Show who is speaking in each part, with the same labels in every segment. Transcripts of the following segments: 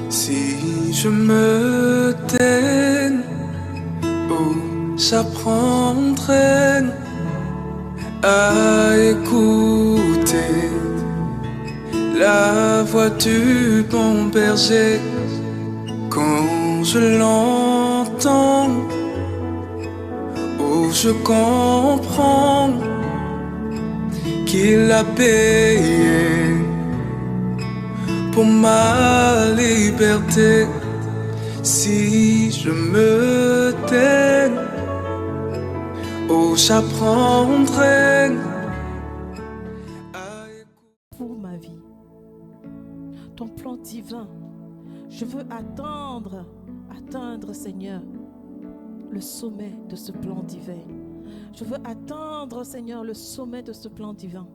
Speaker 1: Si je me tais, où j'apprendrai à écouter la voix du bon berger. Quand je l'entends, où je comprends qu'il a payé pour ma liberté. Si je me tais, où j'apprendrai à écouter.
Speaker 2: Pour ma vie, ton plan divin, je veux atteindre, Seigneur, le sommet de ce plan divin. Je veux atteindre, Seigneur, le sommet de ce plan divin.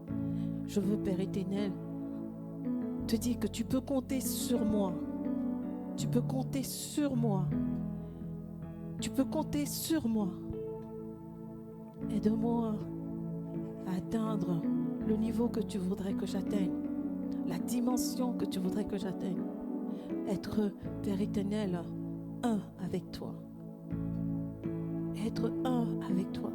Speaker 2: Je veux, Père éternel, te dire que tu peux compter sur moi. Tu peux compter sur moi. Tu peux compter sur moi. Aide-moi à atteindre le niveau que tu voudrais que j'atteigne, la dimension que tu voudrais que j'atteigne. Être, Père éternel, un avec toi. Être un avec toi.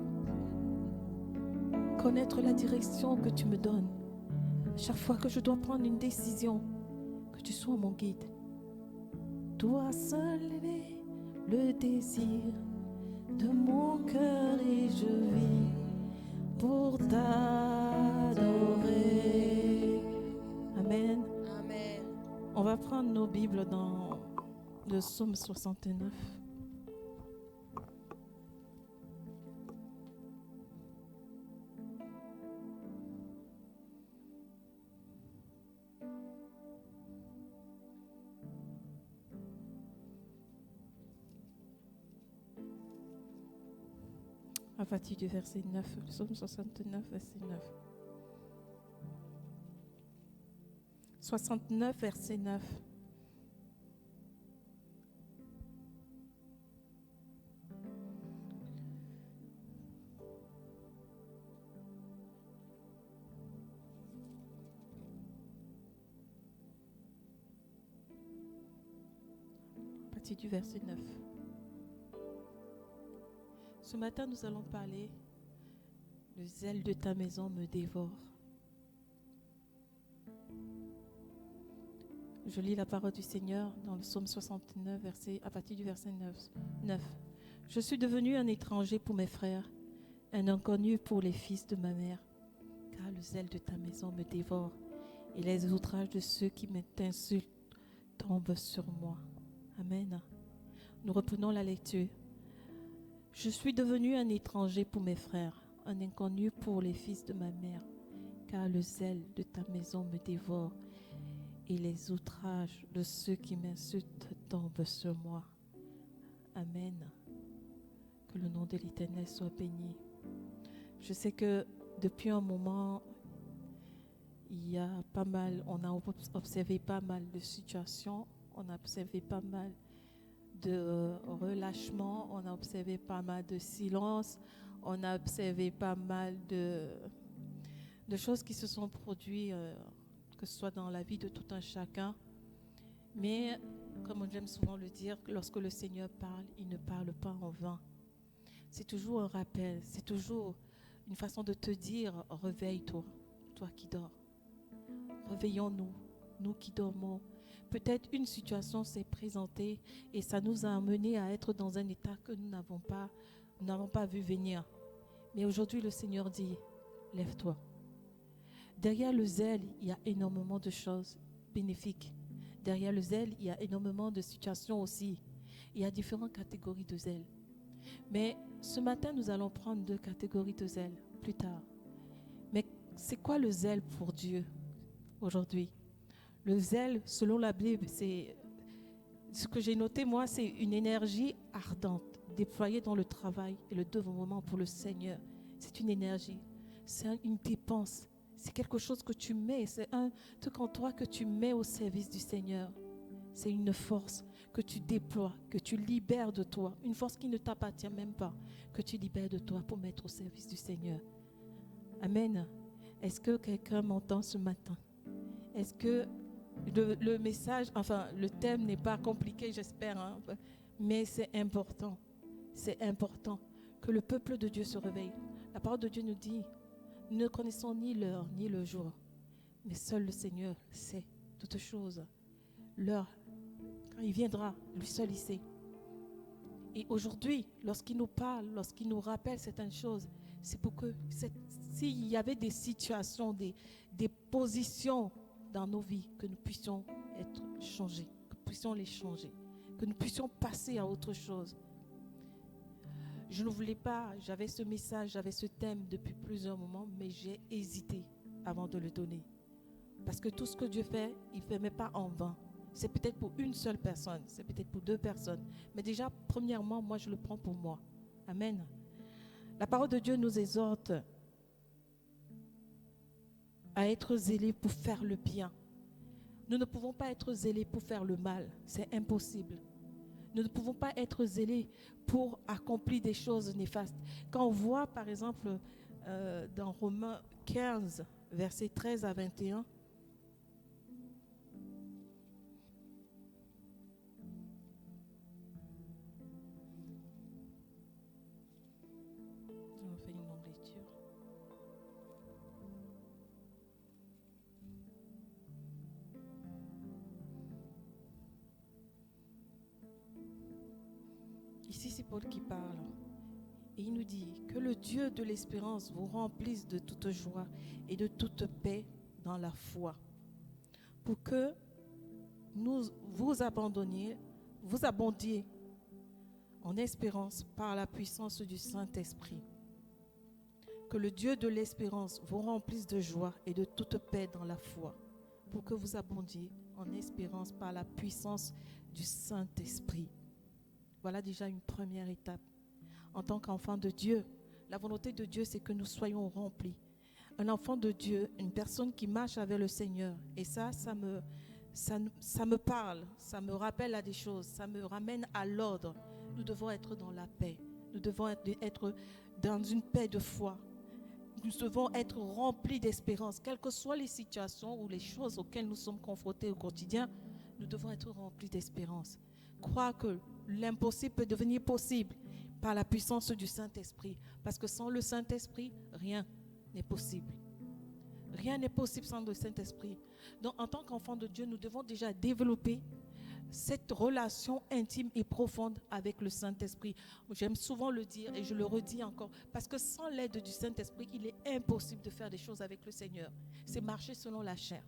Speaker 2: Connaître la direction que tu me donnes. Chaque fois que je dois prendre une décision, que tu sois mon guide. Dois s'élever le désir de mon cœur et je vis pour t'adorer. Amen.
Speaker 3: Amen.
Speaker 2: On va prendre nos Bibles dans le psaume 69. À partir du verset 9, le psaume 69, verset 9. 69, verset 9. À partir du verset 9. Ce matin, nous allons parler « Le zèle de ta maison me dévore ». Je lis la parole du Seigneur dans le psaume 69, à partir du verset 9. « Je suis devenu un étranger pour mes frères, un inconnu pour les fils de ma mère, car le zèle de ta maison me dévore, et les outrages de ceux qui t'insultent tombent sur moi. » Amen. Nous reprenons la lecture. Je suis devenu un étranger pour mes frères, un inconnu pour les fils de ma mère, car le zèle de ta maison me dévore et les outrages de ceux qui m'insultent tombent sur moi. Amen. Que le nom de l'Éternel soit béni. Je sais que depuis un moment, on a observé pas mal de situations, on a observé pas mal de relâchement, on a observé pas mal de silence, on a observé pas mal de choses qui se sont produites, que ce soit dans la vie de tout un chacun. Mais, comme j'aime souvent le dire, lorsque le Seigneur parle, il ne parle pas en vain. C'est toujours un rappel, c'est toujours une façon de te dire, réveille-toi, toi qui dors. Réveillons-nous, nous qui dormons. Peut-être une situation s'est présentée et ça nous a amenés à être dans un état que nous n'avons pas vu venir. Mais aujourd'hui, le Seigneur dit, lève-toi. Derrière le zèle, il y a énormément de choses bénéfiques. Derrière le zèle, il y a énormément de situations aussi. Il y a différentes catégories de zèle. Mais ce matin, nous allons prendre 2 catégories de zèle plus tard. Mais c'est quoi le zèle pour Dieu aujourd'hui? Le zèle, selon la Bible, c'est ce que j'ai noté, moi, c'est une énergie ardente déployée dans le travail et le dévouement pour le Seigneur. C'est une énergie, c'est une dépense, c'est quelque chose que tu mets, c'est un truc en toi que tu mets au service du Seigneur. C'est une force que tu déploies, que tu libères de toi, une force qui ne t'appartient même pas, que tu libères de toi pour mettre au service du Seigneur. Amen. Est-ce que quelqu'un m'entend ce matin? Est-ce que Le message, enfin, le thème n'est pas compliqué, j'espère, hein, mais c'est important. C'est important que le peuple de Dieu se réveille. La parole de Dieu nous dit, nous ne connaissons ni l'heure ni le jour, mais seul le Seigneur sait toutes choses. L'heure, quand il viendra, lui seul il sait. Et aujourd'hui, lorsqu'il nous parle, lorsqu'il nous rappelle certaines choses, c'est pour que s'il y avait des situations, des positions dans nos vies, que nous puissions être changés, que nous puissions les changer, que nous puissions passer à autre chose. Je ne voulais pas, j'avais ce message, j'avais ce thème depuis plusieurs moments, mais j'ai hésité avant de le donner. Parce que tout ce que Dieu fait, il ne fait même pas en vain. C'est peut-être pour une seule personne, c'est peut-être pour 2 personnes. Mais déjà, premièrement, moi, je le prends pour moi. Amen. La parole de Dieu nous exhorte à être zélés pour faire le bien. Nous ne pouvons pas être zélés pour faire le mal. C'est impossible. Nous ne pouvons pas être zélés pour accomplir des choses néfastes. Quand on voit, par exemple, dans Romains 15, versets 13 à 21, on fait une longue lecture. Ici, c'est Paul qui parle. Et il nous dit que le Dieu de l'espérance vous remplisse de toute joie et de toute paix dans la foi, pour que vous abondiez en espérance par la puissance du Saint-Esprit. Que le Dieu de l'espérance vous remplisse de joie et de toute paix dans la foi, pour que vous abondiez en espérance par la puissance du Saint-Esprit. Voilà déjà une première étape. En tant qu'enfant de Dieu, la volonté de Dieu, c'est que nous soyons remplis. Un enfant de Dieu, une personne qui marche avec le Seigneur, et ça me parle, ça me rappelle à des choses, ça me ramène à l'ordre. Nous devons être dans la paix, nous devons être dans une paix de foi. Nous devons être remplis d'espérance, quelles que soient les situations ou les choses auxquelles nous sommes confrontés au quotidien, nous devons être remplis d'espérance. Croire que l'impossible peut devenir possible par la puissance du Saint-Esprit. Parce que sans le Saint-Esprit, rien n'est possible. Rien n'est possible sans le Saint-Esprit. Donc, en tant qu'enfant de Dieu, nous devons déjà développer cette relation intime et profonde avec le Saint-Esprit. J'aime souvent le dire et je le redis encore, parce que sans l'aide du Saint-Esprit, il est impossible de faire des choses avec le Seigneur. C'est marcher selon la chair.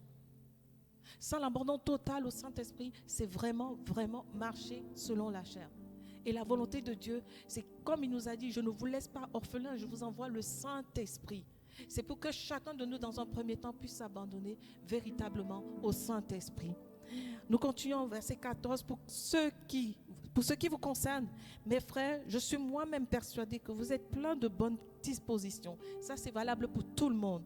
Speaker 2: Sans l'abandon total au Saint-Esprit, c'est vraiment marcher selon la chair. Et la volonté de Dieu, c'est comme il nous a dit, je ne vous laisse pas orphelins, je vous envoie le Saint-Esprit. C'est pour que chacun de nous, dans un premier temps, puisse s'abandonner véritablement au Saint-Esprit. Nous continuons au verset 14. Pour ce qui vous concerne, mes frères, je suis moi-même persuadé que vous êtes pleins de bonnes dispositions. Ça, c'est valable pour tout le monde.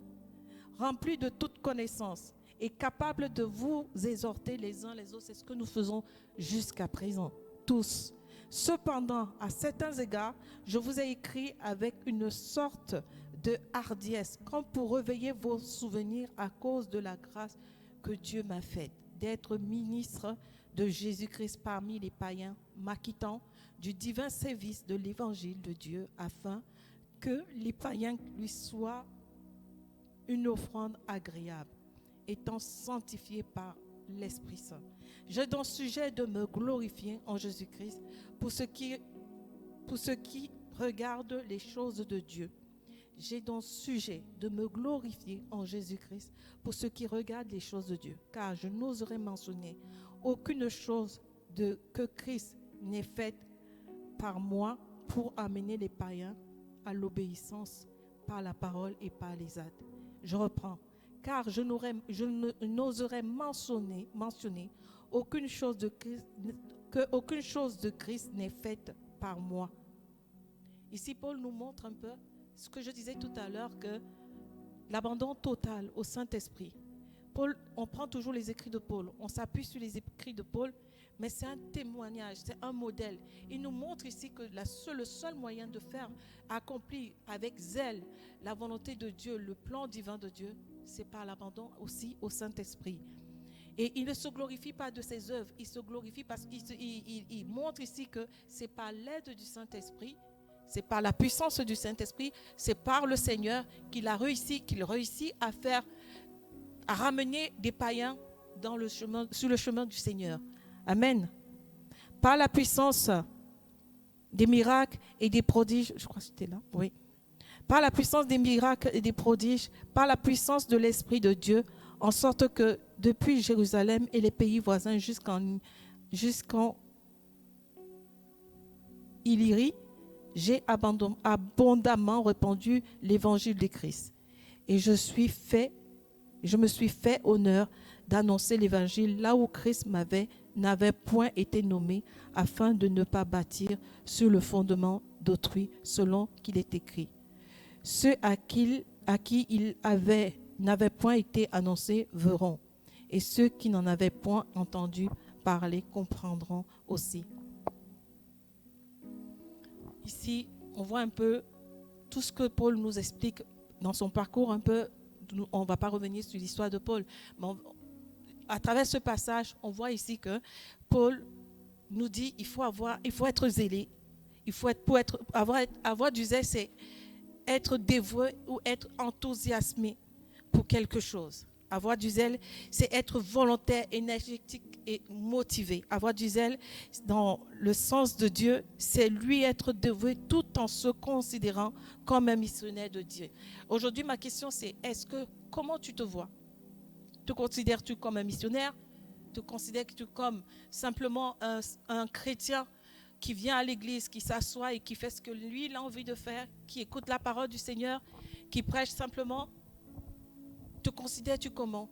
Speaker 2: Remplis de toute connaissance et capables de vous exhorter les uns les autres. C'est ce que nous faisons jusqu'à présent, tous. Cependant, à certains égards, je vous ai écrit avec une sorte de hardiesse, comme pour réveiller vos souvenirs à cause de la grâce que Dieu m'a faite, d'être ministre de Jésus-Christ parmi les païens, m'acquittant du divin service de l'évangile de Dieu, afin que les païens lui soient une offrande agréable, étant sanctifiés par l'Esprit Saint. J'ai donc sujet de me glorifier en Jésus-Christ pour ce qui regarde les choses de Dieu. J'ai donc sujet de me glorifier en Jésus-Christ pour ce qui regarde les choses de Dieu, car je n'oserais mentionner aucune chose que Christ n'ait faite par moi pour amener les païens à l'obéissance par la parole et par les actes. Je reprends. Car je n'oserais mentionner aucune chose de Christ n'est faite par moi. Ici, Paul nous montre un peu ce que je disais tout à l'heure, que l'abandon total au Saint-Esprit. Paul, on prend toujours les écrits de Paul, on s'appuie sur les écrits de Paul, mais c'est un témoignage, c'est un modèle. Il nous montre ici que le seul moyen de faire accomplir avec zèle la volonté de Dieu, le plan divin de Dieu, c'est par l'abandon aussi au Saint-Esprit. Et il ne se glorifie pas de ses œuvres, il se glorifie parce qu'il montre ici que c'est par l'aide du Saint-Esprit, c'est par la puissance du Saint-Esprit, c'est par le Seigneur qu'il réussit à ramener des païens sur le chemin du Seigneur. Amen. Par la puissance des miracles et des prodiges, je crois que c'était là, oui. Par la puissance des miracles et des prodiges, par la puissance de l'Esprit de Dieu, en sorte que depuis Jérusalem et les pays voisins jusqu'en Illyrie, j'ai abondamment répandu l'évangile de Christ. Et je me suis fait honneur d'annoncer l'évangile là où Christ n'avait point été nommé, afin de ne pas bâtir sur le fondement d'autrui, selon qu'il est écrit. Ceux à qui il n'avait point été annoncé verront, et ceux qui n'en avaient point entendu parler comprendront aussi. Ici, on voit un peu tout ce que Paul nous explique dans son parcours un peu. On ne va pas revenir sur l'histoire de Paul, mais à travers ce passage, on voit ici que Paul nous dit il faut être zélé. Avoir du zèle, c'est être dévoué ou être enthousiasmé pour quelque chose. Avoir du zèle, c'est être volontaire, énergétique et motivé. Avoir du zèle, dans le sens de Dieu, c'est lui être dévoué tout en se considérant comme un missionnaire de Dieu. Aujourd'hui, ma question c'est, comment tu te vois? Te considères-tu comme un missionnaire? Te considères-tu comme simplement un chrétien qui vient à l'église, qui s'assoit et qui fait ce que lui, il a envie de faire, qui écoute la parole du Seigneur, qui prêche simplement? Te considères-tu comment?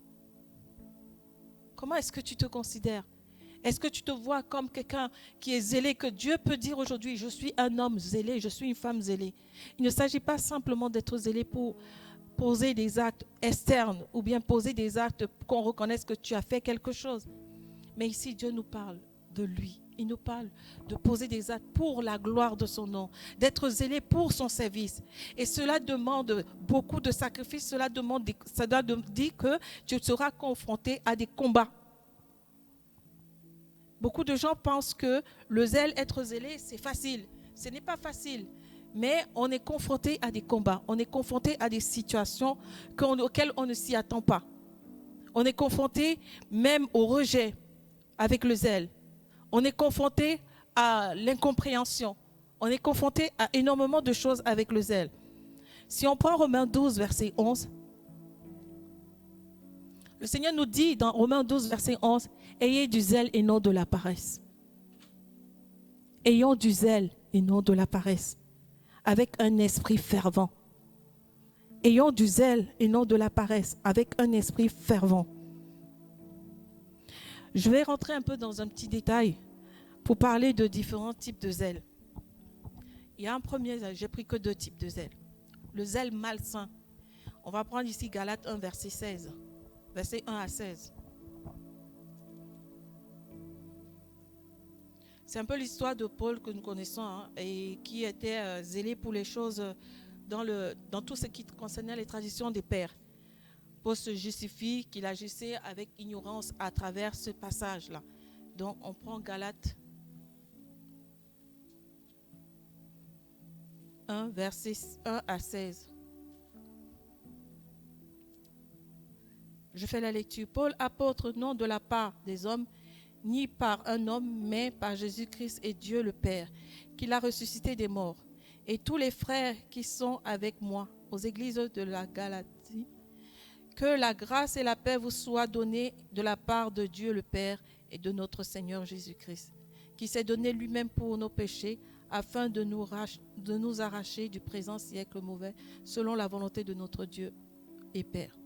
Speaker 2: Comment est-ce que tu te considères? Est-ce que tu te vois comme quelqu'un qui est zélé, que Dieu peut dire aujourd'hui, je suis un homme zélé, je suis une femme zélée? Il ne s'agit pas simplement d'être zélé pour poser des actes externes ou bien poser des actes qu'on reconnaisse que tu as fait quelque chose. Mais ici, Dieu nous parle de lui. Il nous parle de poser des actes pour la gloire de son nom, d'être zélé pour son service. Et cela demande beaucoup de sacrifices, ça doit dire que tu seras confronté à des combats. Beaucoup de gens pensent que le zèle, être zélé, c'est facile. Ce n'est pas facile. Mais on est confronté à des combats, on est confronté à des situations auxquelles on ne s'y attend pas. On est confronté même au rejet avec le zèle. On est confronté à l'incompréhension. On est confronté à énormément de choses avec le zèle. Si on prend Romains 12, verset 11, le Seigneur nous dit dans Romains 12, verset 11, « Ayez du zèle et non de la paresse. » Ayons du zèle et non de la paresse, avec un esprit fervent. Ayons du zèle et non de la paresse, avec un esprit fervent. Je vais rentrer un peu dans un petit détail pour parler de différents types de zèle. Il y a un premier zèle, j'ai pris que 2 types de zèle. Le zèle malsain. On va prendre ici Galates 1, verset 16. Verset 1 à 16. C'est un peu l'histoire de Paul que nous connaissons et qui était zélé pour les choses dans tout ce qui concernait les traditions des pères. Paul se justifie qu'il agissait avec ignorance à travers ce passage-là. Donc on prend Galates 1, verset 1 à 16. Je fais la lecture. Paul, apôtre, non de la part des hommes, ni par un homme, mais par Jésus-Christ et Dieu le Père, qui l'a ressuscité des morts. Et tous les frères qui sont avec moi aux églises de la Galatie, que la grâce et la paix vous soient données de la part de Dieu le Père et de notre Seigneur Jésus-Christ, qui s'est donné lui-même pour nos péchés, afin de nous arracher du présent siècle mauvais, selon la volonté de notre Dieu et Père.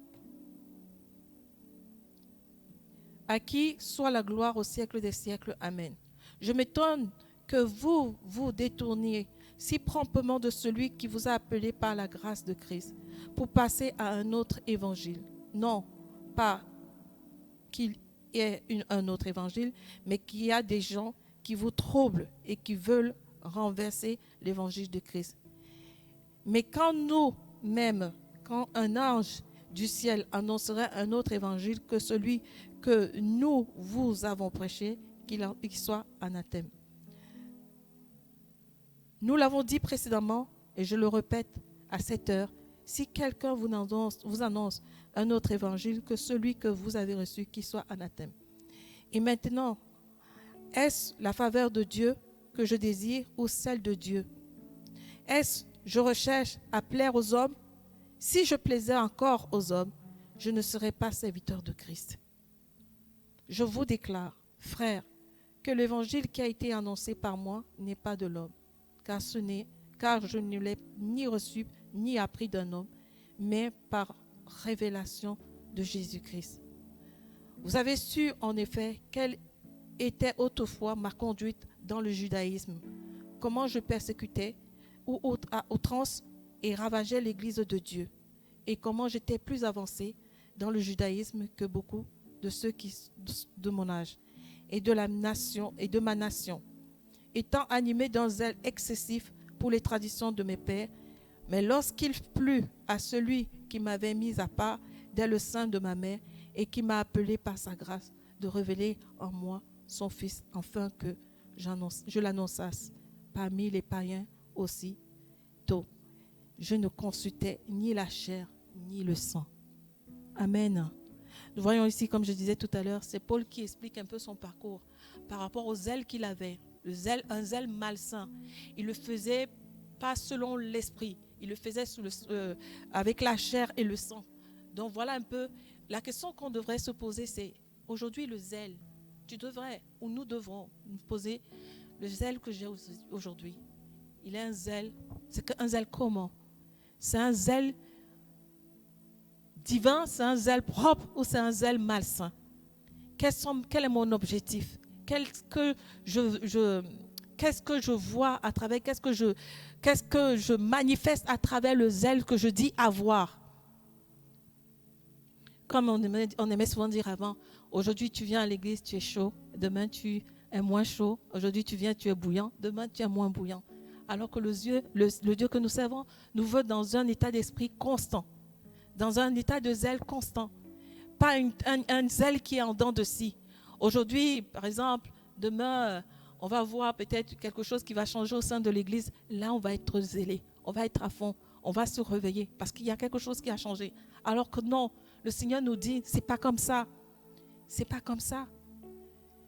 Speaker 2: À qui soit la gloire au siècle des siècles. Amen. Je m'étonne que vous vous détourniez si promptement de celui qui vous a appelé par la grâce de Christ pour passer à un autre évangile. Non, pas qu'il y ait un autre évangile, mais qu'il y a des gens qui vous troublent et qui veulent renverser l'évangile de Christ. Mais quand un ange du ciel annoncerait un autre évangile que celui que nous vous avons prêché, qu'il soit anathème. Nous l'avons dit précédemment, et je le répète à cette heure, si quelqu'un vous annonce un autre évangile que celui que vous avez reçu, qu'il soit anathème. Et maintenant, est-ce la faveur de Dieu que je désire ou celle de Dieu? Est-ce je recherche à plaire aux hommes? Si je plaisais encore aux hommes, je ne serais pas serviteur de Christ. Je vous déclare, frères, que l'évangile qui a été annoncé par moi n'est pas de l'homme, car je ne l'ai ni reçu ni appris d'un homme, mais par révélation de Jésus-Christ. Vous avez su en effet quelle était autrefois ma conduite dans le judaïsme, comment je persécutais ou à outrance et ravageais l'église de Dieu, et comment j'étais plus avancé dans le judaïsme que beaucoup de ceux de mon âge et de ma nation, étant animé d'un zèle excessif pour les traditions de mes pères. Mais lorsqu'il plut à celui qui m'avait mis à part dès le sein de ma mère et qui m'a appelé par sa grâce de révéler en moi son Fils, afin que je l'annonçasse parmi les païens aussi tôt, je ne consultais ni la chair ni le sang. Amen. Nous voyons ici, comme je disais tout à l'heure, c'est Paul qui explique un peu son parcours par rapport au zèle qu'il avait, un zèle malsain. Il le faisait pas selon l'esprit, il le faisait avec la chair et le sang. Donc voilà un peu, la question qu'on devrait se poser, c'est aujourd'hui le zèle. Tu devrais, ou nous devrons nous poser le zèle que j'ai aujourd'hui. Il est un zèle, c'est un zèle comment? C'est un zèle divin, c'est un zèle propre ou c'est un zèle malsain? Quel est mon objectif? Qu'est-ce que je vois à travers, qu'est-ce que je manifeste à travers le zèle que je dis avoir? Comme on aimait souvent dire avant, aujourd'hui tu viens à l'église, tu es chaud, demain tu es moins chaud, aujourd'hui tu viens, tu es bouillant, demain tu es moins bouillant. Alors que le Dieu que nous servons nous veut dans un état d'esprit constant, dans un état de zèle constant, pas un zèle qui est en dents de scie. Aujourd'hui, par exemple, demain, on va voir peut-être quelque chose qui va changer au sein de l'église. Là, on va être zélé, on va être à fond, on va se réveiller parce qu'il y a quelque chose qui a changé. Alors que non, le Seigneur nous dit, c'est pas comme ça. C'est pas comme ça.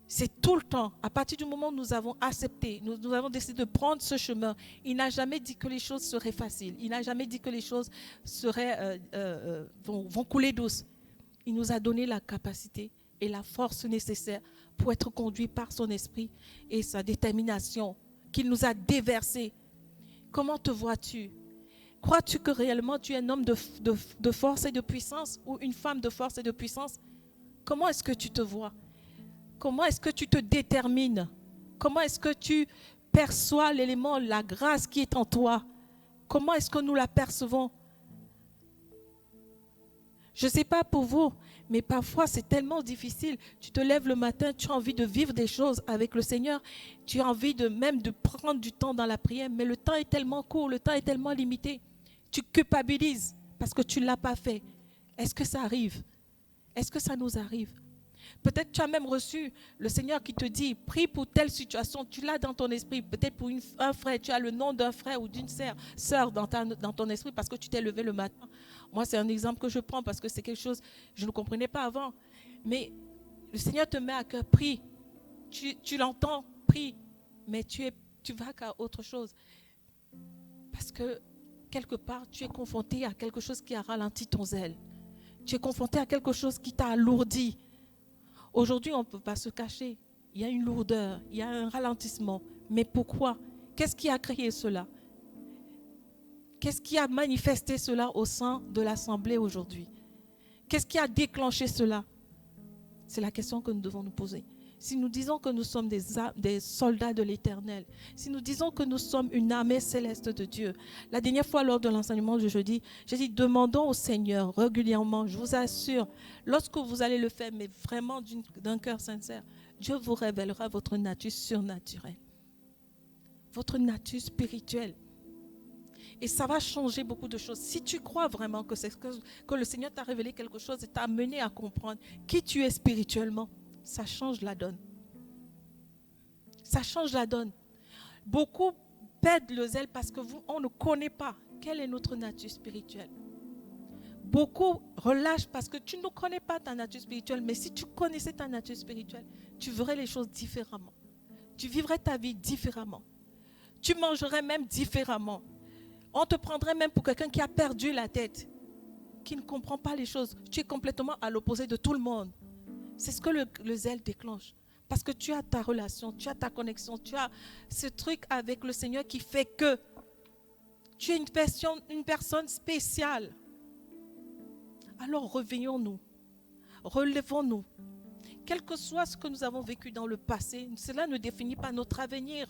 Speaker 2: C'est tout le temps. À partir du moment où nous avons accepté, nous avons décidé de prendre ce chemin, il n'a jamais dit que les choses seraient faciles. Il n'a jamais dit que les choses vont couler douce. Il nous a donné la capacité et la force nécessaire pour être conduit par son esprit et sa détermination qu'il nous a déversée. Comment te vois-tu? Crois-tu que réellement tu es un homme de force et de puissance ou une femme de force et de puissance? Comment est-ce que tu te vois? Comment est-ce que tu te détermines? Comment est-ce que tu perçois l'élément, la grâce qui est en toi? Comment est-ce que nous la percevons? Je ne sais pas pour vous, mais parfois c'est tellement difficile. Tu te lèves le matin, tu as envie de vivre des choses avec le Seigneur. Tu as envie même de prendre du temps dans la prière, mais le temps est tellement court, le temps est tellement limité. Tu culpabilises parce que tu ne l'as pas fait. Est-ce que ça arrive? Est-ce que ça nous arrive? Peut-être tu as même reçu le Seigneur qui te dit, prie pour telle situation, tu l'as dans ton esprit. Peut-être pour un frère, tu as le nom d'un frère ou d'une sœur dans ton esprit parce que tu t'es levé le matin. Moi, c'est un exemple que je prends parce que c'est quelque chose, je ne comprenais pas avant. Mais le Seigneur te met à cœur, prie. Tu l'entends, prie. Mais tu vas qu'à autre chose. Parce que quelque part, tu es confronté à quelque chose qui a ralenti ton zèle. Tu es confronté à quelque chose qui t'a alourdi. Aujourd'hui, on ne peut pas se cacher. Il y a une lourdeur, il y a un ralentissement. Mais pourquoi? Qu'est-ce qui a créé cela? Qu'est-ce qui a manifesté cela au sein de l'Assemblée aujourd'hui? Qu'est-ce qui a déclenché cela? C'est la question que nous devons nous poser. Si nous disons que nous sommes des soldats de l'Éternel, si nous disons que nous sommes une armée céleste de Dieu, la dernière fois lors de l'enseignement de jeudi, j'ai dit demandons au Seigneur régulièrement, je vous assure, lorsque vous allez le faire, mais vraiment d'un cœur sincère, Dieu vous révélera votre nature surnaturelle, votre nature spirituelle. Et ça va changer beaucoup de choses. Si tu crois vraiment que le Seigneur t'a révélé quelque chose et t'a amené à comprendre qui tu es spirituellement, ça change la donne. Ça change la donne. Beaucoup perdent le zèle parce qu'on ne connaît pas quelle est notre nature spirituelle. Beaucoup relâchent parce que tu ne connais pas ta nature spirituelle. Mais si tu connaissais ta nature spirituelle, tu verrais les choses différemment. Tu vivrais ta vie différemment. Tu mangerais même différemment. On te prendrait même pour quelqu'un qui a perdu la tête, qui ne comprend pas les choses. Tu es complètement à l'opposé de tout le monde. C'est ce que le zèle déclenche. Parce que tu as ta relation, tu as ta connexion, tu as ce truc avec le Seigneur qui fait que tu es une personne spéciale. Alors réveillons-nous, relevons-nous. Quel que soit ce que nous avons vécu dans le passé, cela ne définit pas notre avenir.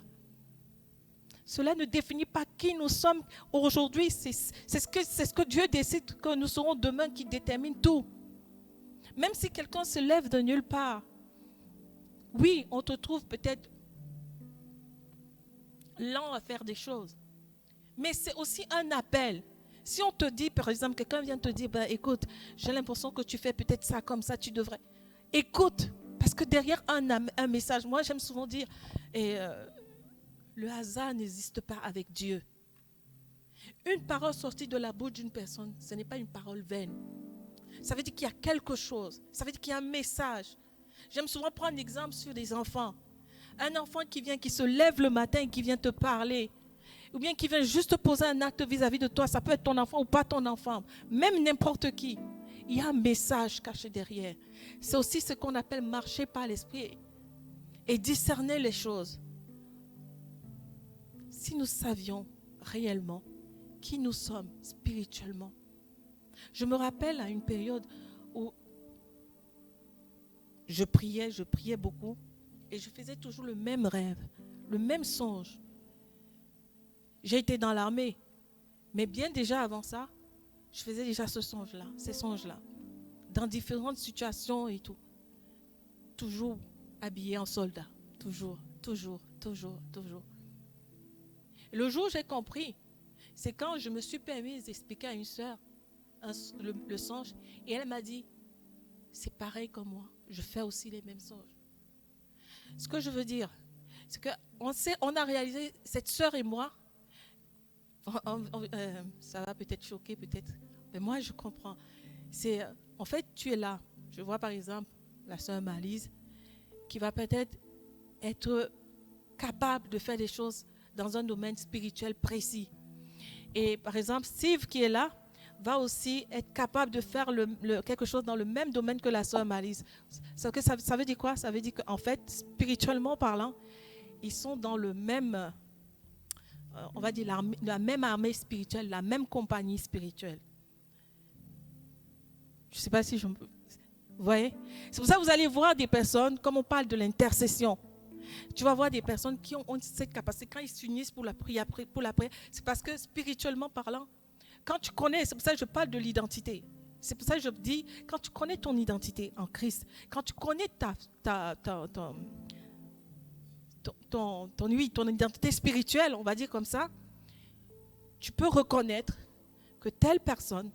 Speaker 2: Cela ne définit pas qui nous sommes aujourd'hui. C'est ce que Dieu décide que nous serons demain qui détermine tout. Même si quelqu'un se lève de nulle part, oui, on te trouve peut-être lent à faire des choses. Mais c'est aussi un appel. Si on te dit, par exemple, quelqu'un vient te dire, écoute, j'ai l'impression que tu fais peut-être ça comme ça, tu devrais. Écoute, parce que derrière un message, moi j'aime souvent dire, le hasard n'existe pas avec Dieu. Une parole sortie de la bouche d'une personne, ce n'est pas une parole vaine. Ça veut dire qu'il y a quelque chose. Ça veut dire qu'il y a un message. J'aime souvent prendre l'exemple sur des enfants. Un enfant qui se lève le matin et qui vient te parler, ou bien qui vient juste te poser un acte vis-à-vis de toi, ça peut être ton enfant ou pas ton enfant, même n'importe qui. Il y a un message caché derrière. C'est aussi ce qu'on appelle marcher par l'esprit et discerner les choses. Si nous savions réellement qui nous sommes spirituellement. Je me rappelle à une période où je priais beaucoup et je faisais toujours le même rêve, le même songe. J'ai été dans l'armée, mais bien déjà avant ça, je faisais déjà ces songes-là, dans différentes situations et tout. Toujours habillé en soldat, toujours. Le jour où j'ai compris, c'est quand je me suis permise d'expliquer à une sœur le songe, et elle m'a dit, c'est pareil comme moi, je fais aussi les mêmes songes. Ce que je veux dire, c'est qu'on a réalisé, cette sœur et moi, ça va peut-être choquer, peut-être, mais moi je comprends. En fait, tu es là. Je vois par exemple la sœur Malise, qui va peut-être être capable de faire des choses dans un domaine spirituel précis. Et par exemple, Steve qui est là, va aussi être capable de faire quelque chose dans le même domaine que la sœur Malise. Ça veut dire quoi? Ça veut dire qu'en fait, spirituellement parlant, ils sont dans le même, on va dire la même armée spirituelle, la même compagnie spirituelle. Je ne sais pas si je me... Vous voyez? C'est pour ça que vous allez voir des personnes, comme on parle de l'intercession, tu vas voir des personnes qui ont cette capacité. Quand ils s'unissent pour la prière, c'est parce que spirituellement parlant, quand tu connais, c'est pour ça que je parle de l'identité. C'est pour ça que je dis, quand tu connais ton identité en Christ, quand tu connais ton identité spirituelle, on va dire comme ça, tu peux reconnaître que telle personne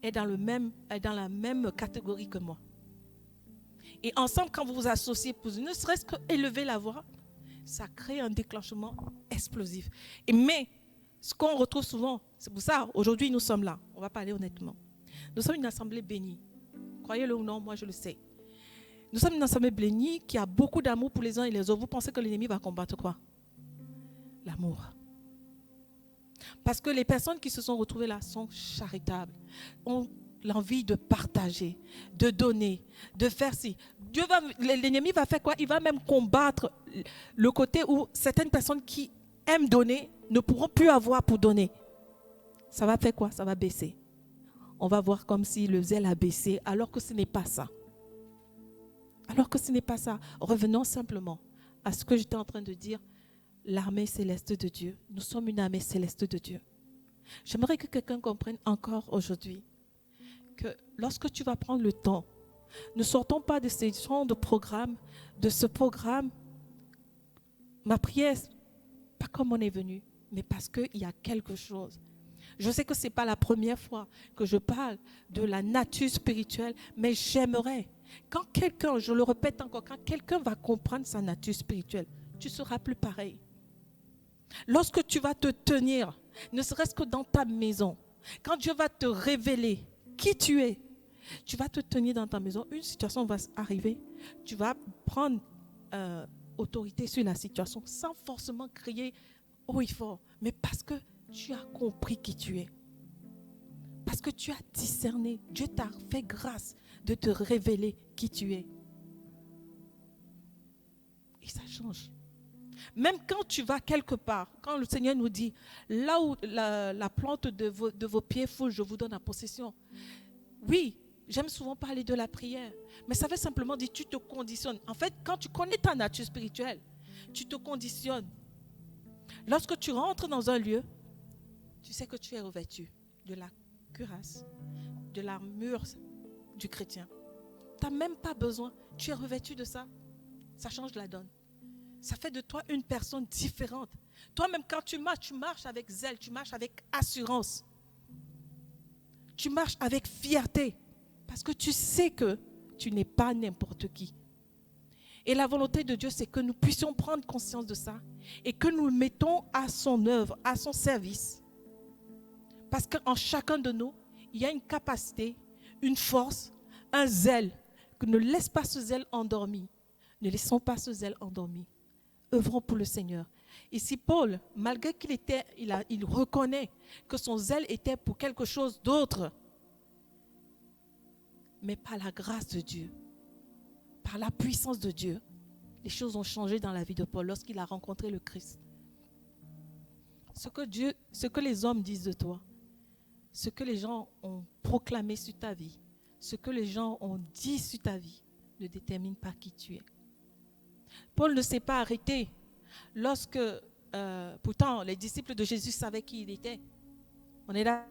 Speaker 2: est dans la même catégorie que moi. Et ensemble, quand vous vous associez pour ne serait-ce qu'élever la voix, ça crée un déclenchement explosif. Mais ce qu'on retrouve souvent, c'est pour ça, aujourd'hui, nous sommes là. On va parler honnêtement. Nous sommes une assemblée bénie. Croyez-le ou non, moi je le sais. Nous sommes une assemblée bénie qui a beaucoup d'amour pour les uns et les autres. Vous pensez que l'ennemi va combattre quoi? L'amour. Parce que les personnes qui se sont retrouvées là sont charitables, ont l'envie de partager, de donner, de faire ci. L'ennemi va faire quoi? Il va même combattre le côté où certaines personnes qui aiment donner ne pourront plus avoir pour donner. Ça va faire quoi? Ça va baisser. On va voir comme si le zèle a baissé, alors que ce n'est pas ça. Alors que ce n'est pas ça. Revenons simplement à ce que j'étais en train de dire. L'armée céleste de Dieu. Nous sommes une armée céleste de Dieu. J'aimerais que quelqu'un comprenne encore aujourd'hui que lorsque tu vas prendre le temps, ne sortons pas de ces genres de programmes, de ce programme. Ma prière, pas comme on est venu, mais parce qu'il y a quelque chose. Je sais que ce n'est pas la première fois que je parle de la nature spirituelle, mais j'aimerais, quand quelqu'un, je le répète encore, quand quelqu'un va comprendre sa nature spirituelle, tu ne seras plus pareil. Lorsque tu vas te tenir, ne serait-ce que dans ta maison, quand Dieu va te révéler qui tu es, tu vas te tenir dans ta maison, une situation va arriver, tu vas prendre autorité sur la situation sans forcément crier haut et fort, mais parce que tu as compris qui tu es. Parce que tu as discerné, Dieu t'a fait grâce de te révéler qui tu es. Et ça change. Même quand tu vas quelque part, quand le Seigneur nous dit, là où la plante de vos pieds foule, je vous donne la possession. Oui, j'aime souvent parler de la prière, mais ça veut simplement dire tu te conditionnes. En fait, quand tu connais ta nature spirituelle, tu te conditionnes. Lorsque tu rentres dans un lieu, tu sais que tu es revêtu de la cuirasse, de l'armure du chrétien. Tu n'as même pas besoin, tu es revêtu de ça. Ça change la donne. Ça fait de toi une personne différente. Toi-même, quand tu marches avec zèle, tu marches avec assurance. Tu marches avec fierté. Parce que tu sais que tu n'es pas n'importe qui. Et la volonté de Dieu, c'est que nous puissions prendre conscience de ça et que nous le mettons à son œuvre, à son service. Parce qu'en chacun de nous, il y a une capacité, une force, un zèle. Que ne laisse pas ce zèle endormi. Ne laissons pas ce zèle endormi. Œuvrons pour le Seigneur. Ici, Paul, malgré il reconnaît que son zèle était pour quelque chose d'autre, mais par la grâce de Dieu, par la puissance de Dieu, les choses ont changé dans la vie de Paul lorsqu'il a rencontré le Christ. Ce que les hommes disent de toi, ce que les gens ont proclamé sur ta vie, ce que les gens ont dit sur ta vie, ne détermine pas qui tu es. Paul ne s'est pas arrêté lorsque, pourtant, les disciples de Jésus savaient qui il était. On est là.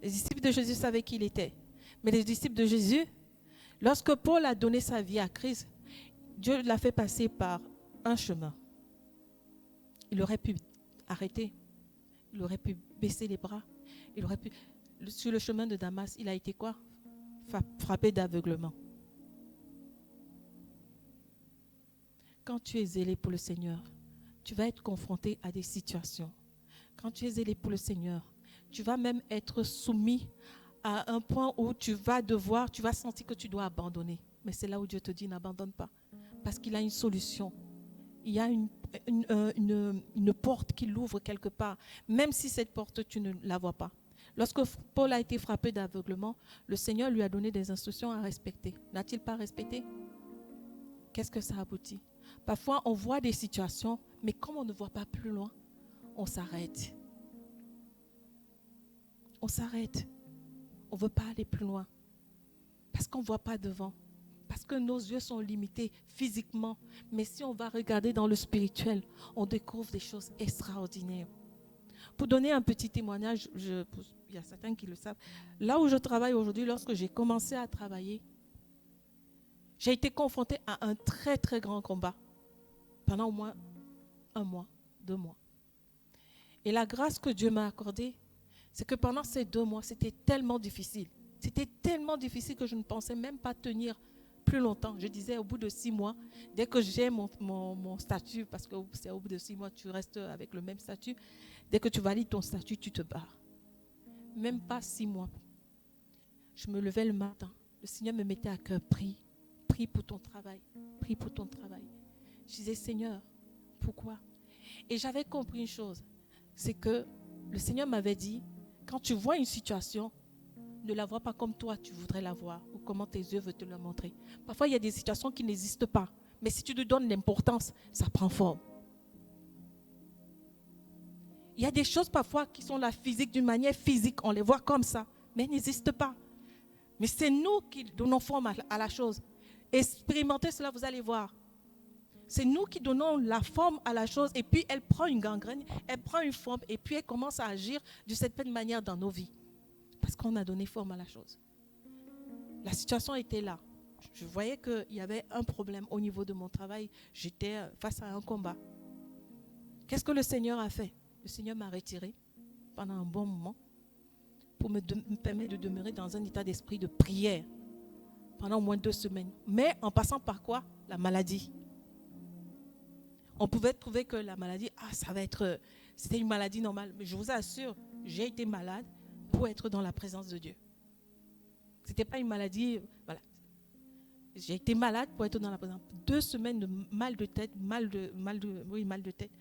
Speaker 2: Les disciples de Jésus savaient qui il était. Mais les disciples de Jésus, lorsque Paul a donné sa vie à Christ, Dieu l'a fait passer par un chemin. Il aurait pu arrêter. Il aurait pu baisser les bras. Il aurait pu... Sur le chemin de Damas, il a été quoi? Frappé d'aveuglement. Quand tu es zélé pour le Seigneur, tu vas être confronté à des situations. Quand tu es zélé pour le Seigneur, tu vas même être soumis à un point où tu vas sentir que tu dois abandonner. Mais c'est là où Dieu te dit, n'abandonne pas. Parce qu'il a une solution. Il y a une porte qui l'ouvre quelque part. Même si cette porte, tu ne la vois pas. Lorsque Paul a été frappé d'aveuglement, le Seigneur lui a donné des instructions à respecter. N'a-t-il pas respecté? Qu'est-ce que ça aboutit? Parfois, on voit des situations, mais comme on ne voit pas plus loin, on s'arrête. On s'arrête. On ne veut pas aller plus loin. Parce qu'on ne voit pas devant. Parce que nos yeux sont limités physiquement. Mais si on va regarder dans le spirituel, on découvre des choses extraordinaires. Pour donner un petit témoignage, il y a certains qui le savent. Là où je travaille aujourd'hui, lorsque j'ai commencé à travailler, j'ai été confrontée à un très très grand combat. Pendant au moins 1 mois, 2 mois. Et la grâce que Dieu m'a accordée, c'est que pendant ces 2 mois, c'était tellement difficile. C'était tellement difficile que je ne pensais même pas tenir plus longtemps. Je disais au bout de 6 mois, dès que j'ai mon statut, parce que c'est au bout de 6 mois, tu restes avec le même statut. Dès que tu valides ton statut, tu te barres. Même pas 6 mois. Je me levais le matin. Le Seigneur me mettait à cœur, prie pour ton travail. Prie pour ton travail. Je disais, Seigneur, pourquoi? Et j'avais compris une chose. C'est que le Seigneur m'avait dit, quand tu vois une situation, ne la vois pas comme toi tu voudrais la voir ou comment tes yeux veulent te la montrer. Parfois, il y a des situations qui n'existent pas. Mais si tu lui donnes l'importance, ça prend forme. Il y a des choses parfois qui sont la physique, d'une manière physique, on les voit comme ça, mais elles n'existent pas. Mais c'est nous qui donnons forme à la chose. Expérimentez cela, vous allez voir. C'est nous qui donnons la forme à la chose et puis elle prend une gangrène, elle prend une forme et puis elle commence à agir de cette manière dans nos vies. Parce qu'on a donné forme à la chose. La situation était là. Je voyais qu'il y avait un problème au niveau de mon travail. J'étais face à un combat. Qu'est-ce que le Seigneur a fait? le Seigneur m'a retiré pendant un bon moment pour me permettre de demeurer dans un état d'esprit de prière pendant au moins 2 semaines. Mais en passant par quoi? La maladie. On pouvait trouver que la maladie, c'était une maladie normale. Mais je vous assure, j'ai été malade pour être dans la présence de Dieu. Ce n'était pas une maladie, voilà. J'ai été malade pour être dans la présence. 2 semaines de mal de tête, mal de tête.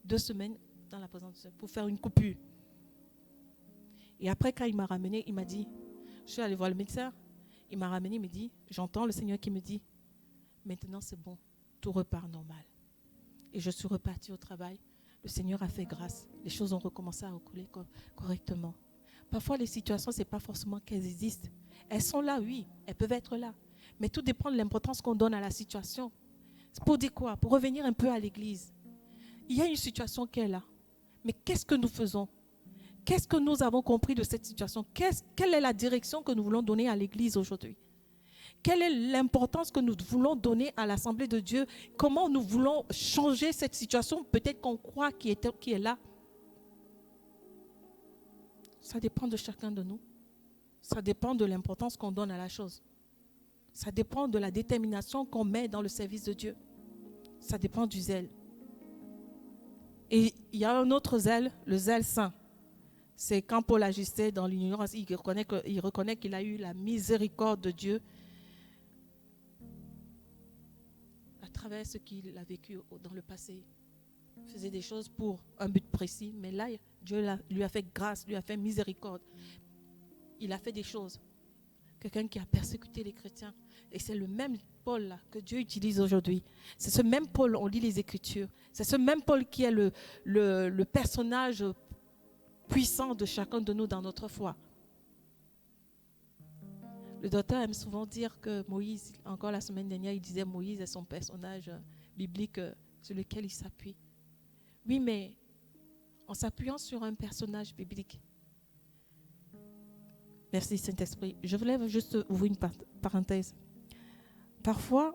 Speaker 2: 2 semaines dans la présence de Dieu pour faire une coupure. Et après, quand il m'a ramené, il m'a dit, je suis allée voir le médecin, il m'a ramené, il me dit, j'entends le Seigneur qui me dit, maintenant c'est bon, tout repart normal. Et je suis repartie au travail. Le Seigneur a fait grâce. Les choses ont recommencé à rouler correctement. Parfois, les situations, ce n'est pas forcément qu'elles existent. Elles sont là, oui, elles peuvent être là. Mais tout dépend de l'importance qu'on donne à la situation. C'est pour dire quoi? Pour revenir un peu à l'église. Il y a une situation qui est là. Mais qu'est-ce que nous faisons? Qu'est-ce que nous avons compris de cette situation? Quelle est la direction que nous voulons donner à l'église aujourd'hui? Quelle est l'importance que nous voulons donner à l'Assemblée de Dieu? Comment nous voulons changer cette situation? Peut-être qu'on croit qui est là. Ça dépend de chacun de nous. Ça dépend de l'importance qu'on donne à la chose. Ça dépend de la détermination qu'on met dans le service de Dieu. Ça dépend du zèle. Et il y a un autre zèle, le zèle saint. C'est quand Paul agissait dans l'ignorance, il reconnaît qu'il a eu la miséricorde de Dieu à travers ce qu'il a vécu dans le passé. Il faisait des choses pour un but précis, mais là, Dieu lui a fait grâce, lui a fait miséricorde. Il a fait des choses. Quelqu'un qui a persécuté les chrétiens. Et c'est le même Paul là, que Dieu utilise aujourd'hui. C'est ce même Paul, on lit les Écritures. C'est ce même Paul qui est le personnage puissant de chacun de nous dans notre foi. Le docteur aime souvent dire que Moïse, encore la semaine dernière, il disait Moïse est son personnage biblique sur lequel il s'appuie. Oui, mais en s'appuyant sur un personnage biblique. Merci Saint-Esprit. Je voulais juste ouvrir une parenthèse. Parfois,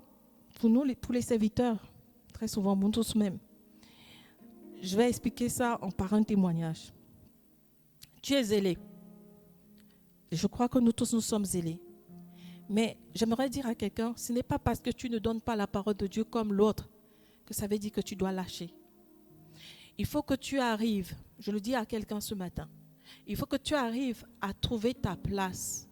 Speaker 2: pour nous, tous les serviteurs, très souvent, nous tous même, je vais expliquer ça par un témoignage. Tu es zélé. Je crois que nous tous, nous sommes zélés. Mais j'aimerais dire à quelqu'un, ce n'est pas parce que tu ne donnes pas la parole de Dieu comme l'autre que ça veut dire que tu dois lâcher. Il faut que tu arrives, je le dis à quelqu'un ce matin, il faut que tu arrives à trouver ta place,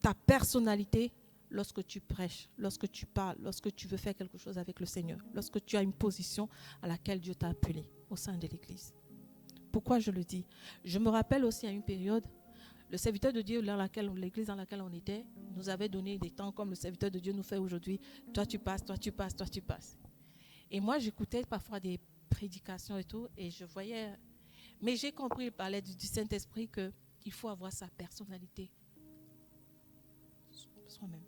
Speaker 2: ta personnalité lorsque tu prêches, lorsque tu parles, lorsque tu veux faire quelque chose avec le Seigneur, lorsque tu as une position à laquelle Dieu t'a appelé au sein de l'Église. Pourquoi je le dis? Je me rappelle aussi à une période, le serviteur de Dieu, l'église dans laquelle on était, nous avait donné des temps comme le serviteur de Dieu nous fait aujourd'hui. Toi tu passes, toi tu passes, toi tu passes. Et moi j'écoutais parfois des prédications et tout, et je voyais... Mais j'ai compris, il parlait du Saint-Esprit, qu'il faut avoir sa personnalité soi-même.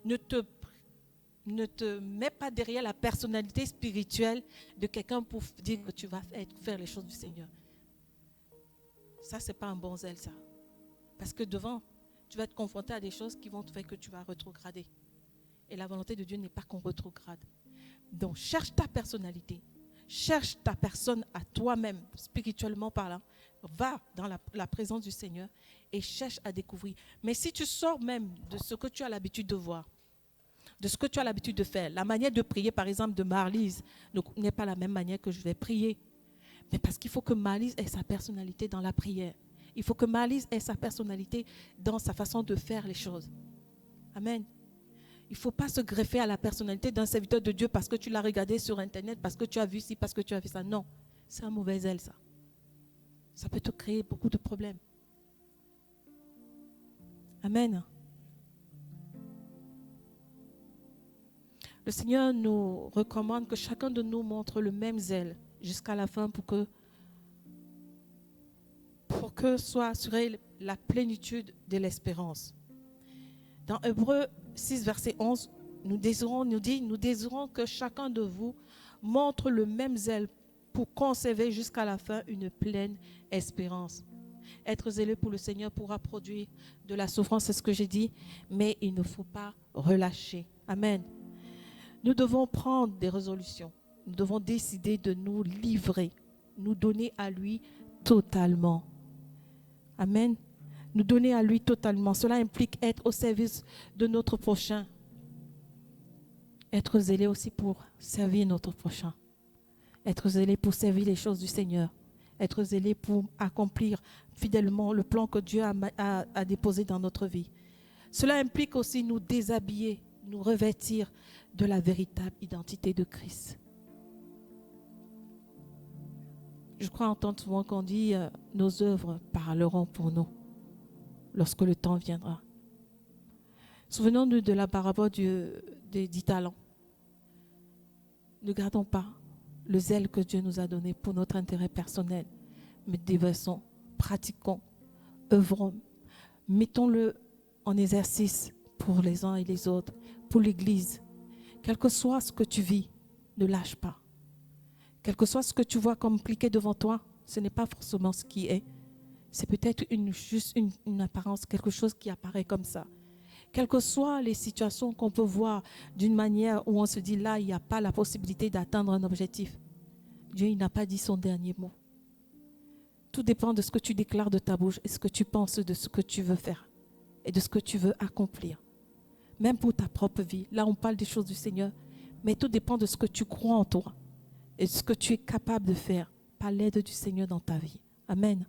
Speaker 2: Ne te mets pas derrière la personnalité spirituelle de quelqu'un pour dire que tu vas faire les choses du Seigneur. Ça, ce n'est pas un bon zèle, ça. Parce que devant, tu vas être confronté à des choses qui vont te faire que tu vas rétrograder. Et la volonté de Dieu n'est pas qu'on rétrograde. Donc, cherche ta personnalité. Cherche ta personne à toi-même, spirituellement parlant. Va dans la présence du Seigneur et cherche à découvrir. Mais si tu sors même de ce que tu as l'habitude de voir, de ce que tu as l'habitude de faire, la manière de prier, par exemple, de Marlise n'est pas la même manière que je vais prier. Mais parce qu'il faut que Marlise ait sa personnalité dans la prière. Il faut que Marlise ait sa personnalité dans sa façon de faire les choses. Amen. Il ne faut pas se greffer à la personnalité d'un serviteur de Dieu parce que tu l'as regardé sur Internet, parce que tu as vu ci, parce que tu as vu ça. Non, c'est un mauvais zèle, ça. Ça peut te créer beaucoup de problèmes. Amen. Le Seigneur nous recommande que chacun de nous montre le même zèle jusqu'à la fin pour que soit assurée la plénitude de l'espérance. Dans Hébreux 6, verset 11, nous désirons que chacun de vous montre le même zèle pour conserver jusqu'à la fin une pleine espérance. Être zélé pour le Seigneur pourra produire de la souffrance, c'est ce que j'ai dit, mais il ne faut pas relâcher. Amen. Nous devons prendre des résolutions. Nous devons décider de nous livrer nous donner à lui totalement. Amen. Nous donner à lui totalement. Cela implique être au service de notre prochain. Être zélé aussi pour servir notre prochain. Être zélé pour servir les choses du Seigneur. Être zélé pour accomplir fidèlement le plan que Dieu a déposé dans notre vie. Cela implique aussi nous déshabiller, nous revêtir de la véritable identité de Christ. Je crois entendre souvent qu'on dit nos œuvres parleront pour nous lorsque le temps viendra. Souvenons-nous de la parabole des 10 talents. Ne gardons pas le zèle que Dieu nous a donné pour notre intérêt personnel, mais déversons, pratiquons, œuvrons, mettons-le en exercice pour les uns et les autres, pour l'Église. Quel que soit ce que tu vis, ne lâche pas. Quel que soit ce que tu vois comme compliqué devant toi, ce n'est pas forcément ce qui est. C'est peut-être juste une apparence, quelque chose qui apparaît comme ça. Quelles que soient les situations qu'on peut voir d'une manière où on se dit là, il n'y a pas la possibilité d'atteindre un objectif. Dieu, il n'a pas dit son dernier mot. Tout dépend de ce que tu déclares de ta bouche et ce que tu penses de ce que tu veux faire et de ce que tu veux accomplir. Même pour ta propre vie. Là, on parle des choses du Seigneur, mais tout dépend de ce que tu crois en toi et de ce que tu es capable de faire par l'aide du Seigneur dans ta vie. Amen.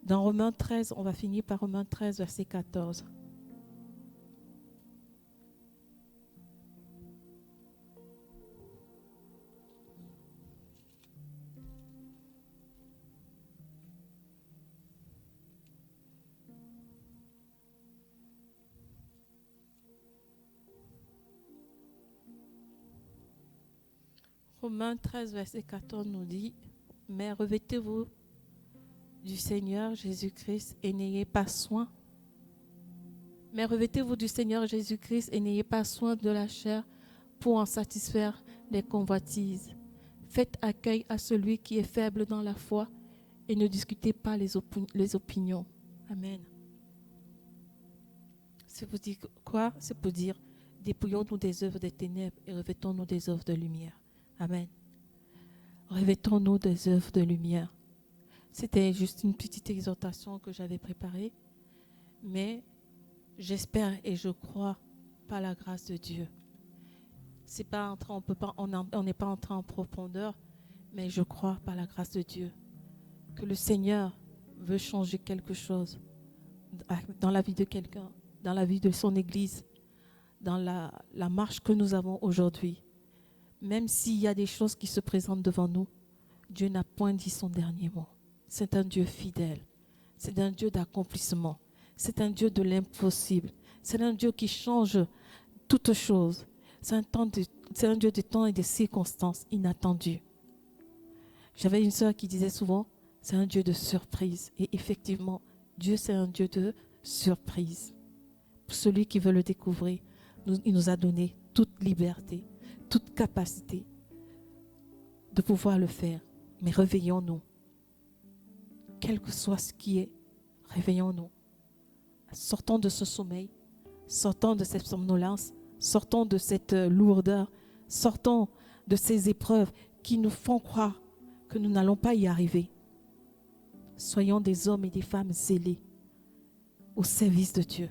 Speaker 2: Dans Romains 13, on va finir par Romains 13, verset 14. Romains 13, verset 14 nous dit « Mais revêtez-vous du Seigneur Jésus-Christ et n'ayez pas soin. Mais revêtez-vous du Seigneur Jésus-Christ et n'ayez pas soin de la chair pour en satisfaire les convoitises. Faites accueil à celui qui est faible dans la foi et ne discutez pas les opinions. » Amen. C'est pour dire quoi? C'est pour dire dépouillons-nous des œuvres des ténèbres et revêtons-nous des œuvres de lumière. Amen. Revêtons-nous des œuvres de lumière. C'était juste une petite exhortation que j'avais préparée, mais j'espère et je crois par la grâce de Dieu. C'est pas on n'est pas entré en profondeur, mais je crois par la grâce de Dieu que le Seigneur veut changer quelque chose dans la vie de quelqu'un, dans la vie de son Église, dans la marche que nous avons aujourd'hui. Même s'il y a des choses qui se présentent devant nous, Dieu n'a point dit son dernier mot. C'est un Dieu fidèle. C'est un Dieu d'accomplissement. C'est un Dieu de l'impossible. C'est un Dieu qui change toutes choses. C'est un Dieu de temps et de circonstances inattendues. J'avais une sœur qui disait souvent, c'est un Dieu de surprise. Et effectivement, Dieu, c'est un Dieu de surprise. Pour celui qui veut le découvrir, il nous a donné toute liberté, toute capacité de pouvoir le faire. Mais réveillons-nous. Quel que soit ce qui est, réveillons-nous. Sortons de ce sommeil, sortons de cette somnolence, sortons de cette lourdeur, sortons de ces épreuves qui nous font croire que nous n'allons pas y arriver. Soyons des hommes et des femmes zélés au service de Dieu.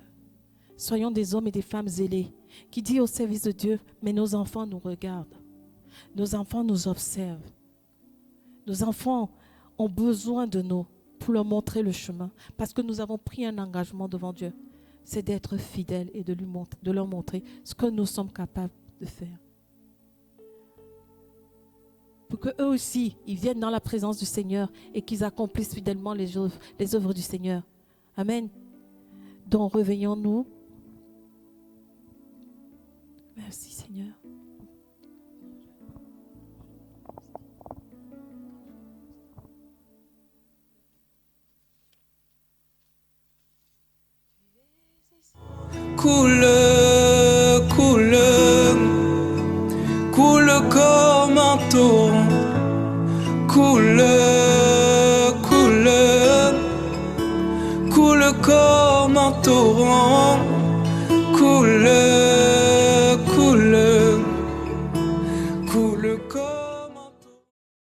Speaker 2: Soyons des hommes et des femmes zélés qui disent au service de Dieu, mais nos enfants nous regardent. Nos enfants nous observent. Nos enfants ont besoin de nous pour leur montrer le chemin. Parce que nous avons pris un engagement devant Dieu. C'est d'être fidèles et de leur montrer ce que nous sommes capables de faire. Pour qu'eux aussi, ils viennent dans la présence du Seigneur et qu'ils accomplissent fidèlement les œuvres du Seigneur. Amen. Donc, réveillons-nous. Merci Seigneur.
Speaker 1: Coule, coule, coule comme un torrent. Coule, coule, coule comme un torrent.